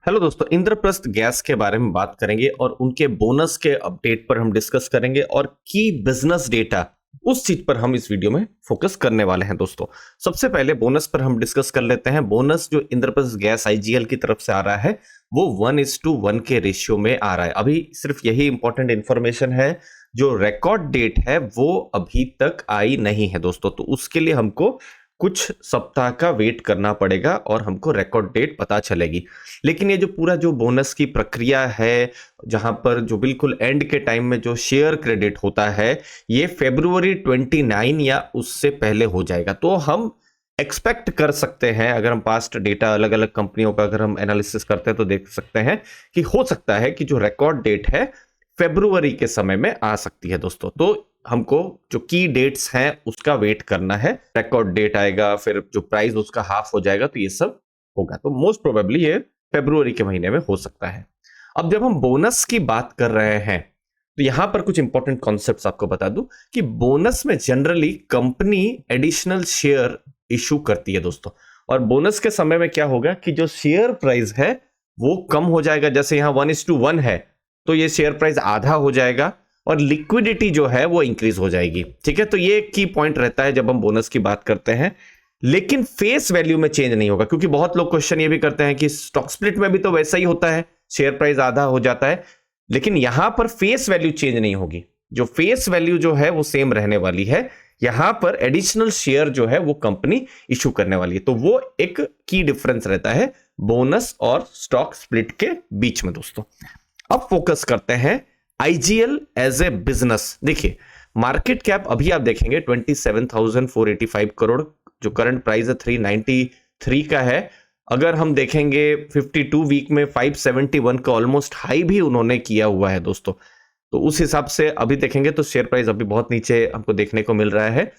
Hello दोस्तों, Indraprastha gas के बारे में बात करेंगे और उनके बोनस के अपडेट पर हम डिस्कस करेंगे और की बिजनेस डेटा उस चीज पर हम इस वीडियो में फोकस करने वाले हैं। दोस्तों, सबसे पहले बोनस पर हम डिस्कस कर लेते हैं। बोनस जो इंद्रप्रस्थ गैस आईजीएल की तरफ से आ रहा है वो 1:1 के रेशियो में आ रहा है। अभी सिर्फ यही इंपॉर्टेंट इंफॉर्मेशन है, जो रिकॉर्ड डेट है वो अभी तक आई नहीं है दोस्तों, तो उसके लिए हमको कुछ सप्ताह का वेट करना पड़ेगा और हमको रिकॉर्ड डेट पता चलेगी। लेकिन ये जो पूरा जो बोनस की प्रक्रिया है, जहां पर जो बिल्कुल एंड के टाइम में जो शेयर क्रेडिट होता है, ये February 29 या उससे पहले हो जाएगा। तो हम एक्सपेक्ट कर सकते हैं, अगर हम पास्ट डेटा अलग अलग कंपनियों का अगर हम एनालिसिस करते हैं तो देख सकते हैं कि हो सकता है कि जो रिकॉर्ड डेट है February के समय में आ सकती है दोस्तों। तो हमको जो की डेट्स हैं उसका वेट करना है। रिकॉर्ड डेट आएगा, फिर जो प्राइस उसका हाफ हो जाएगा, तो ये सब होगा। तो मोस्ट प्रोबेबली ये February के महीने में हो सकता है। अब जब हम बोनस की बात कर रहे हैं तो यहां पर कुछ इंपॉर्टेंट कॉन्सेप्ट्स आपको बता दूं कि बोनस में generally company additional share issue करती है दोस्तों। और बोनस के समय में क्या होगा कि जो शेयर प्राइस है वो कम हो जाएगा। जैसे यहां 1:1 है तो ये शेयर प्राइस आधा हो जाएगा और लिक्विडिटी जो है वो इंक्रीज हो जाएगी। ठीक है, तो ये की पॉइंट रहता है जब हम बोनस की बात करते हैं। लेकिन फेस वैल्यू में चेंज नहीं होगा, क्योंकि बहुत लोग क्वेश्चन ये भी करते हैं कि स्टॉक स्प्लिट में भी तो वैसा ही होता है, शेयर प्राइस आधा हो जाता है। लेकिन यहां पर फेस वैल्यू चेंज नहीं होगी, जो फेस वैल्यू जो है वो सेम रहने वाली है। यहां पर एडिशनल शेयर जो है वो कंपनी इशू करने वाली है। तो वो एक की डिफरेंस रहता है बोनस और स्टॉक स्प्लिट के बीच में दोस्तों। अब फोकस करते हैं आईजीएल एज ए बिजनेस। देखिए, मार्केट कैप अभी आप देखेंगे 27,485 करोड़, जो करंट प्राइस है 393 का है। अगर हम देखेंगे 52 वीक में 571 का ऑलमोस्ट हाई भी उन्होंने किया हुआ है दोस्तों। तो उस हिसाब से अभी देखेंगे तो शेयर प्राइस अभी बहुत नीचे हमको देखने को मिल रहा है।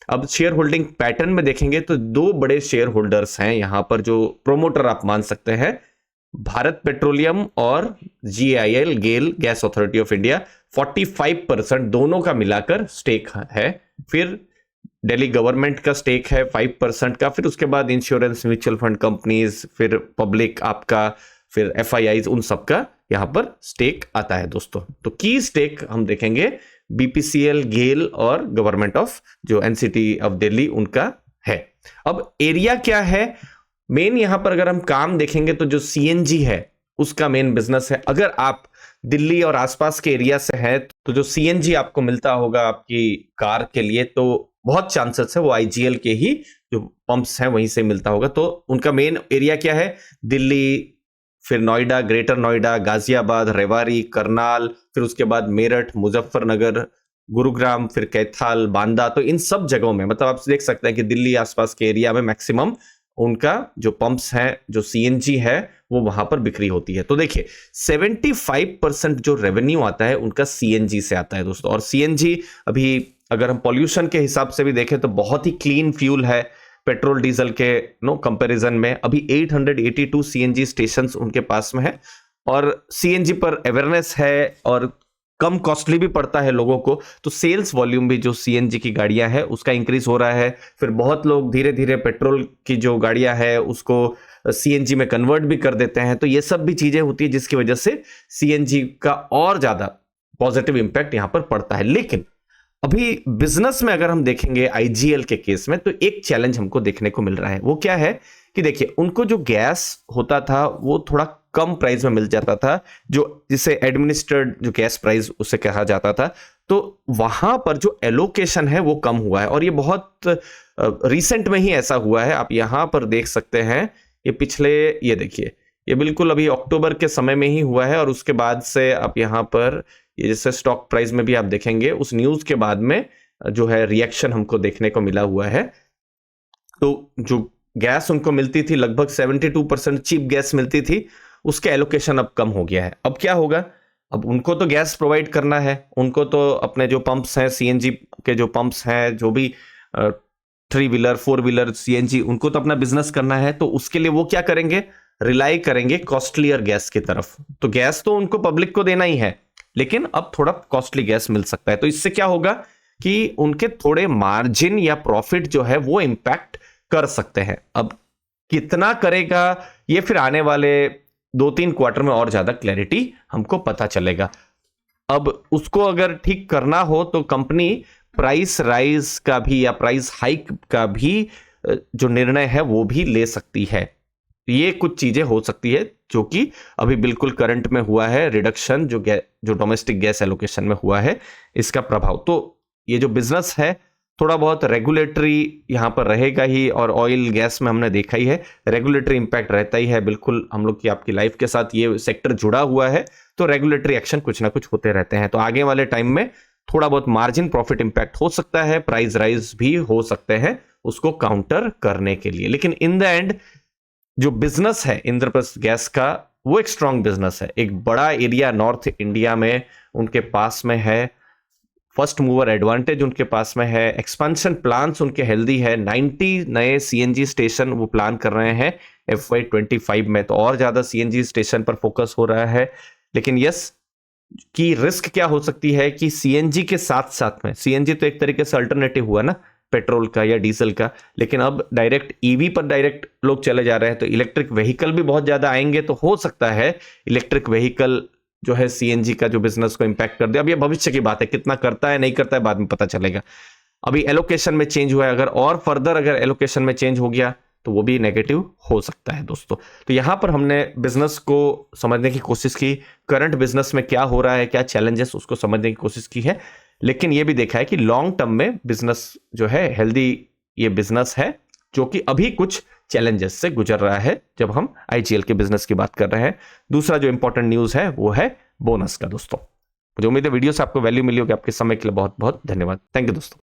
अब शेयर होल्डिंग पैटर्न में देखेंगे तो दो बड़े शेयर होल्डर्स हैं यहां पर, जो प्रोमोटर आप मान सकते हैं, भारत पेट्रोलियम और GIL GAIL Gas Authority of India. 45% दोनों का मिलाकर स्टेक है। फिर दिल्ली गवर्नमेंट का स्टेक है 5% का। फिर उसके बाद इंश्योरेंस, म्यूचुअल फंड कंपनीज, फिर पब्लिक आपका, फिर एफआईआईज, उन सब का यहां पर स्टेक आता है दोस्तों। तो की स्टेक हम देखेंगे बीपीसीएल, गेल और गवर्नमेंट ऑफ जो एनसीटी ऑफ दिल्ली, उनका है। अब एरिया क्या है मेन यहां पर, अगर हम काम देखेंगे तो जो सीएनजी है उसका मेन बिजनेस है। अगर आप दिल्ली और आसपास के एरिया से हैं तो जो सीएनजी आपको मिलता होगा आपकी कार के लिए, तो बहुत चांसेस है वो आईजीएल के ही जो पंप्स हैं वहीं से मिलता होगा। तो उनका मेन एरिया क्या है? दिल्ली, फिर नोएडा, ग्रेटर नोएडा, गाजियाबाद, रेवाड़ी, करनाल, फिर उसके बाद मेरठ, मुजफ्फरनगर, गुरुग्राम, फिर कैथाल, बांदा। तो इन सब जगहों में मतलब आप देख सकते हैं कि दिल्ली आसपास के एरिया में मैक्सिमम उनका जो पंप्स हैं, जो सीएनजी है, वो वहां पर बिक्री होती है। तो देखिए 75% जो रेवेन्यू आता है उनका सीएनजी से आता है दोस्तों। और सीएनजी अभी अगर हम पॉल्यूशन के हिसाब से भी देखें तो बहुत ही क्लीन फ्यूल है पेट्रोल डीजल के कंपैरिजन में। अभी 882 सीएनजी स्टेशन उनके पास में है और सीएनजी पर अवेयरनेस है और कम कॉस्टली भी पड़ता है लोगों को। तो सेल्स वॉल्यूम भी जो सीएनजी की गाड़ियां हैं उसका इंक्रीज हो रहा है। फिर बहुत लोग धीरे धीरे पेट्रोल की जो गाड़ियां हैं उसको सीएनजी में कन्वर्ट भी कर देते हैं। तो ये सब भी चीजें होती है जिसकी वजह से सीएनजी का और ज्यादा पॉजिटिव इंपैक्ट यहां पर पड़ता है। लेकिन अभी बिजनेस में अगर हम देखेंगे आईजीएल के केस में, तो एक चैलेंज हमको देखने को मिल रहा है। वो क्या है कि देखिए, उनको जो गैस होता था वो थोड़ा कम प्राइस में मिल जाता था, जो जिसे एडमिनिस्ट्रेड जो गैस प्राइस उसे कहा जाता था। तो वहां पर जो एलोकेशन है वो कम हुआ है और ये बहुत रिसेंट में ही ऐसा हुआ है। आप यहां पर देख सकते हैं, ये पिछले, ये देखिए, ये बिल्कुल अभी अक्टूबर के समय में ही हुआ है। और उसके बाद से आप यहां पर ये जैसे स्टॉक प्राइस में भी आप देखेंगे, उस न्यूज के बाद में जो है रिएक्शन हमको देखने को मिला हुआ है। तो जो गैस उनको मिलती थी, लगभग 72% चीप गैस मिलती थी, उसके एलोकेशन अब कम हो गया है। अब क्या होगा? अब उनको तो गैस प्रोवाइड करना है, उनको तो अपने जो पंप्स हैं, सीएनजी के जो पंप्स हैं, जो भी 3 व्हीलर 4 व्हीलर सीएनजी, उनको तो अपना बिजनेस करना है। तो उसके लिए वो क्या करेंगे? रिलाई करेंगे कॉस्टलियर गैस की तरफ। तो गैस तो उनको पब्लिक को देना ही है, लेकिन अब थोड़ा कॉस्टली गैस मिल सकता है। तो इससे क्या होगा कि उनके थोड़े मार्जिन या प्रॉफिट जो है वो इंपैक्ट कर सकते हैं। अब कितना करेगा ये फिर आने वाले 2-3 क्वार्टर में और ज्यादा क्लैरिटी हमको पता चलेगा। अब उसको अगर ठीक करना हो तो कंपनी प्राइस राइज का भी या प्राइस हाइक का भी जो निर्णय है वो भी ले सकती है। ये कुछ चीजें हो सकती है जो कि अभी बिल्कुल करंट में हुआ है, रिडक्शन जो डोमेस्टिक गैस एलोकेशन में हुआ है, इसका प्रभाव। तो ये जो बिजनेस है थोड़ा बहुत रेगुलेटरी यहां पर रहेगा ही, और ऑयल गैस में हमने देखा ही है रेगुलेटरी इंपैक्ट रहता ही है। बिल्कुल हम लोग की आपकी लाइफ के साथ ये सेक्टर जुड़ा हुआ है, तो रेगुलेटरी एक्शन कुछ ना कुछ होते रहते हैं। तो आगे वाले टाइम में थोड़ा बहुत मार्जिन प्रॉफिट इंपैक्ट हो सकता है, प्राइस राइज भी हो सकते हैं उसको काउंटर करने के लिए। लेकिन इन द एंड जो बिजनेस है इंद्रप्रस्थ गैस का, वो एक स्ट्रांग बिजनेस है। एक बड़ा एरिया नॉर्थ इंडिया में उनके पास में है, फर्स्ट मूवर एडवांटेज उनके पास में है, एक्सपेंशन प्लान्स उनके हेल्दी है। 90 नए सीएनजी स्टेशन वो प्लान कर रहे हैं FY25 में, तो और ज्यादा सीएनजी स्टेशन पर फोकस हो रहा है। लेकिन यस की रिस्क क्या हो सकती है कि सीएनजी के साथ साथ में, सीएनजी तो एक तरीके से अल्टरनेटिव हुआ ना पेट्रोल का या डीजल का, लेकिन अब डायरेक्ट ईवी पर डायरेक्ट लोग चले जा रहे हैं, तो इलेक्ट्रिक व्हीकल भी बहुत ज्यादा आएंगे। तो हो सकता है इलेक्ट्रिक व्हीकल जो है सीएनजी का जो बिजनेस को इंपैक्ट कर दे। अब ये भविष्य की बात है, कितना करता है नहीं करता है बाद में पता चलेगा। अभी एलोकेशन में चेंज हुआ है, अगर और फर्दर अगर एलोकेशन में चेंज हो गया तो वो भी नेगेटिव हो सकता है दोस्तों। तो यहां पर हमने बिजनेस को समझने की कोशिश की, करंट बिजनेस में क्या हो रहा है, क्या चैलेंजेस, उसको समझने की कोशिश की है। लेकिन ये भी देखा है कि लॉन्ग टर्म में बिजनेस जो है हेल्दी ये बिजनेस है, जो कि अभी कुछ चैलेंजेस से गुजर रहा है जब हम आईजीएल के बिजनेस की बात कर रहे हैं। दूसरा जो इंपॉर्टेंट न्यूज है वो है बोनस का दोस्तों। मुझे उम्मीद है वीडियो से आपको वैल्यू मिली होगी। आपके समय के लिए बहुत बहुत धन्यवाद। थैंक यू दोस्तों।